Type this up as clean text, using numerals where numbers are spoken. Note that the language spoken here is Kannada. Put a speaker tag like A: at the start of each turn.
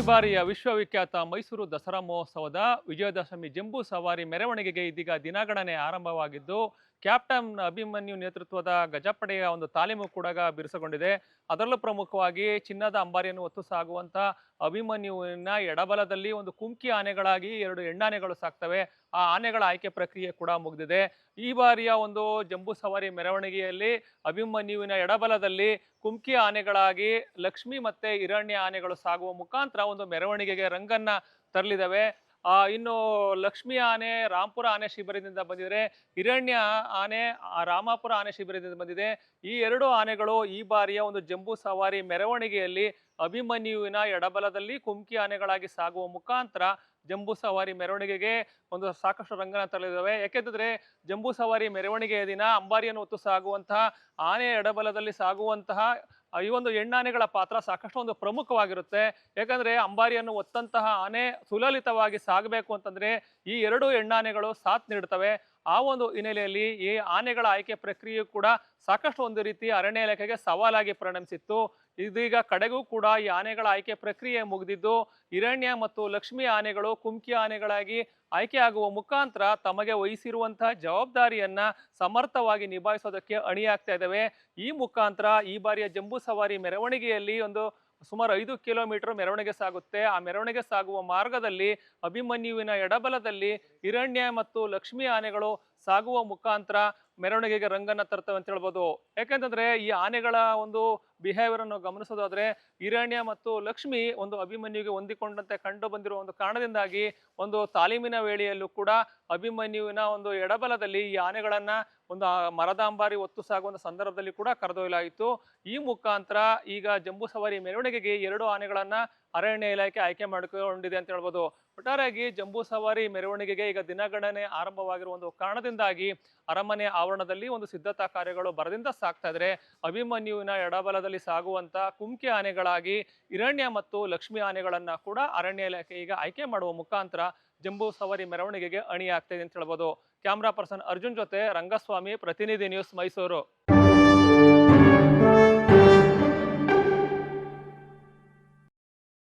A: ಬಾರಿಯ ವಿಶ್ವವಿಖ್ಯಾತ ಮೈಸೂರು ದಸರಾ ಮಹೋತ್ಸವದ ವಿಜಯದಶಮಿ ಜಂಬೂ ಸವಾರಿ ಮೆರವಣಿಗೆಗೆ ಇದೀಗ ದಿನಗಣನೆ ಆರಂಭವಾಗಿದ್ದು ಕ್ಯಾಪ್ಟನ್ ಅಭಿಮನ್ಯು ನೇತೃತ್ವದ ಗಜಪಡೆಯ ಒಂದು ತಾಲೀಮು ಕೂಡ ಬಿರುಸುಗೊಂಡಿದೆ. ಅದರಲ್ಲೂ ಪ್ರಮುಖವಾಗಿ ಚಿನ್ನದ ಅಂಬಾರಿಯನ್ನು ಹೊತ್ತು ಸಾಗುವಂತ ಅಭಿಮನ್ಯುವಿನ ಎಡಬಲದಲ್ಲಿ ಒಂದು ಕುಮ್ಕಿ ಆನೆಗಳಾಗಿ ಎರಡು ಹೆಣ್ಣಾನೆಗಳು ಸಾಕ್ತವೆ. ಆ ಆನೆಗಳ ಆಯ್ಕೆ ಪ್ರಕ್ರಿಯೆ ಕೂಡ ಮುಗಿದಿದೆ. ಈ ಬಾರಿಯ ಒಂದು ಜಂಬೂ ಸವಾರಿ ಮೆರವಣಿಗೆಯಲ್ಲಿ ಅಭಿಮನ್ಯುವಿನ ಎಡಬಲದಲ್ಲಿ ಕುಮ್ಕಿ ಆನೆಗಳಾಗಿ ಲಕ್ಷ್ಮಿ ಮತ್ತೆ ಹಿರಣ್ಯ ಆನೆಗಳು ಸಾಗುವ ಮುಖಾಂತರ ಒಂದು ಮೆರವಣಿಗೆಗೆ ರಂಗನ್ನ ತರಲಿದವೆ. ಇನ್ನು ಲಕ್ಷ್ಮಿ ಆನೆ ರಾಂಪುರ ಆನೆ ಶಿಬಿರದಿಂದ ಬಂದಿದ್ರೆ, ಹಿರಣ್ಯ ಆನೆ ರಾಮಾಪುರ ಆನೆ ಶಿಬಿರದಿಂದ ಬಂದಿದೆ. ಈ ಎರಡು ಆನೆಗಳು ಈ ಬಾರಿಯ ಒಂದು ಜಂಬೂ ಸವಾರಿ ಮೆರವಣಿಗೆಯಲ್ಲಿ ಅಭಿಮನ್ಯುವಿನ ಎಡಬಲದಲ್ಲಿ ಕುಮ್ಕಿ ಆನೆಗಳಾಗಿ ಸಾಗುವ ಮುಖಾಂತರ ಜಂಬೂ ಸವಾರಿ ಮೆರವಣಿಗೆಗೆ ಒಂದು ಸಾಕಷ್ಟು ರಂಗನ ತರಲಿದ್ದಾವೆ. ಯಾಕೆಂತಂದ್ರೆ ಜಂಬೂ ಸವಾರಿ ಮೆರವಣಿಗೆಯ ದಿನ ಅಂಬಾರಿಯನ್ನು ಹೊತ್ತು ಸಾಗುವಂತಹ ಆನೆ ಎಡಬಲದಲ್ಲಿ ಸಾಗುವಂತಹ ಈ ಒಂದು ಹೆಣ್ಣಾನೆಗಳ ಪಾತ್ರ ಸಾಕಷ್ಟು ಒಂದು ಪ್ರಮುಖವಾಗಿರುತ್ತೆ. ಯಾಕಂದ್ರೆ ಅಂಬಾರಿಯನ್ನು ಹೊತ್ತಂತಹ ಆನೆ ಸುಲಲಿತವಾಗಿ ಸಾಗಬೇಕು ಅಂತಂದ್ರೆ ಈ ಎರಡು ಹೆಣ್ಣಾನೆಗಳು ಸಾಥ್ ನೀಡ್ತವೆ. ಆ ಒಂದು ಹಿನ್ನೆಲೆಯಲ್ಲಿ ಈ ಆನೆಗಳ ಆಯ್ಕೆ ಪ್ರಕ್ರಿಯೆ ಕೂಡ ಸಾಕಷ್ಟು ಒಂದು ರೀತಿ ಅರಣ್ಯ ಇಲಾಖೆಗೆ ಸವಾಲಾಗಿ ಪರಿಣಮಿಸಿತ್ತು. ಇದೀಗ ಕಡೆಗೂ ಕೂಡ ಈ ಆನೆಗಳ ಆಯ್ಕೆ ಪ್ರಕ್ರಿಯೆ ಮುಗಿದಿದ್ದು ಹಿರಣ್ಯ ಮತ್ತು ಲಕ್ಷ್ಮಿ ಆನೆಗಳು ಕುಮ್ಕಿ ಆನೆಗಳಾಗಿ ಆಯ್ಕೆ ಆಗುವ ಮುಖಾಂತರ ತಮಗೆ ವಹಿಸಿರುವಂತಹ ಜವಾಬ್ದಾರಿಯನ್ನ ಸಮರ್ಥವಾಗಿ ನಿಭಾಯಿಸೋದಕ್ಕೆ ಅಣಿಯಾಗ್ತಾ ಇದ್ದಾವೆ. ಈ ಮುಖಾಂತರ ಈ ಬಾರಿಯ ಜಂಬೂ ಸವಾರಿ ಮೆರವಣಿಗೆಯಲ್ಲಿ ಒಂದು ಸುಮಾರು 5 ಕಿಲೋಮೀಟರ್ ಮೆರವಣಿಗೆ ಸಾಗುತ್ತೆ. ಆ ಮೆರವಣಿಗೆ ಸಾಗುವ ಮಾರ್ಗದಲ್ಲಿ ಅಭಿಮನ್ಯುವಿನ ಎಡಬಲದಲ್ಲಿ ಹಿರಣ್ಯ ಮತ್ತು ಲಕ್ಷ್ಮಿ ಆನೆಗಳು ಸಾಗುವ ಮುಖಾಂತರ ಮೆರವಣಿಗೆಗೆ ರಂಗನ್ನ ತರ್ತವೆ ಅಂತ ಹೇಳ್ಬೋದು. ಯಾಕೆಂತಂದ್ರೆ ಈ ಆನೆಗಳ ಒಂದು ಬಿಹೇವಿಯರ್ ಅನ್ನು ಗಮನಿಸೋದಾದ್ರೆ ಹಿರಣ್ಯ ಮತ್ತು ಲಕ್ಷ್ಮಿ ಒಂದು ಅಭಿಮನ್ಯುವಿಗೆ ಹೊಂದಿಕೊಂಡಂತೆ ಕಂಡು ಬಂದಿರುವ ಒಂದು ಕಾರಣದಿಂದಾಗಿ ಒಂದು ತಾಲೀಮಿನ ವೇಳೆಯಲ್ಲೂ ಕೂಡ ಅಭಿಮನ್ಯುವಿನ ಒಂದು ಎಡಬಲದಲ್ಲಿ ಈ ಆನೆಗಳನ್ನ ಒಂದು ಮರದ ಅಂಬಾರಿ ಹೊತ್ತು ಸಾಗುವಂತ ಸಂದರ್ಭದಲ್ಲಿ ಕೂಡ ಕರೆದೊಯ್ಯಲಾಯಿತು. ಈ ಮುಖಾಂತರ ಈಗ ಜಂಬೂ ಸವಾರಿ ಮೆರವಣಿಗೆಗೆ ಎರಡು ಆನೆಗಳನ್ನ ಅರಣ್ಯ ಇಲಾಖೆ ಆಯ್ಕೆ ಮಾಡಿಕೊಂಡಿದೆ ಅಂತ ಹೇಳ್ಬೋದು. ಒಟ್ಟಾರೆಯಾಗಿ ಜಂಬೂ ಸವಾರಿ ಮೆರವಣಿಗೆಗೆ ಈಗ ದಿನಗಣನೆ ಆರಂಭವಾಗಿರುವ ಒಂದು ಕಾರಣದಿಂದಾಗಿ ಅರಮನೆ ಆವರಣದಲ್ಲಿ ಒಂದು ಸಿದ್ಧತಾ ಕಾರ್ಯಗಳು ಭರದಿಂದ ಸಾಗ್ತಾ ಇದ್ರೆ, ಅಭಿಮನ್ಯುವಿನ ಎಡಬಲದಲ್ಲಿ ಸಾಗುವಂತ ಕುಮ್ಕಿ ಆನೆಗಳಾಗಿ ಹಿರಣ್ಯ ಮತ್ತು ಲಕ್ಷ್ಮಿ ಆನೆಗಳನ್ನ ಕೂಡ ಅರಣ್ಯ ಇಲಾಖೆ ಈಗ ಆಯ್ಕೆ ಮಾಡುವ ಮುಖಾಂತರ ಜಂಬೂ ಸವಾರಿ ಮೆರವಣಿಗೆಗೆ ಅಣಿಯಾಗ್ತಾ ಇದೆ ಅಂತ ಹೇಳ್ಬೋದು. ಕ್ಯಾಮ್ರಾ ಪರ್ಸನ್ ಅರ್ಜುನ್ ಜೊತೆ ರಂಗಸ್ವಾಮಿ, ಪ್ರತಿನಿಧಿ ನ್ಯೂಸ್, ಮೈಸೂರು.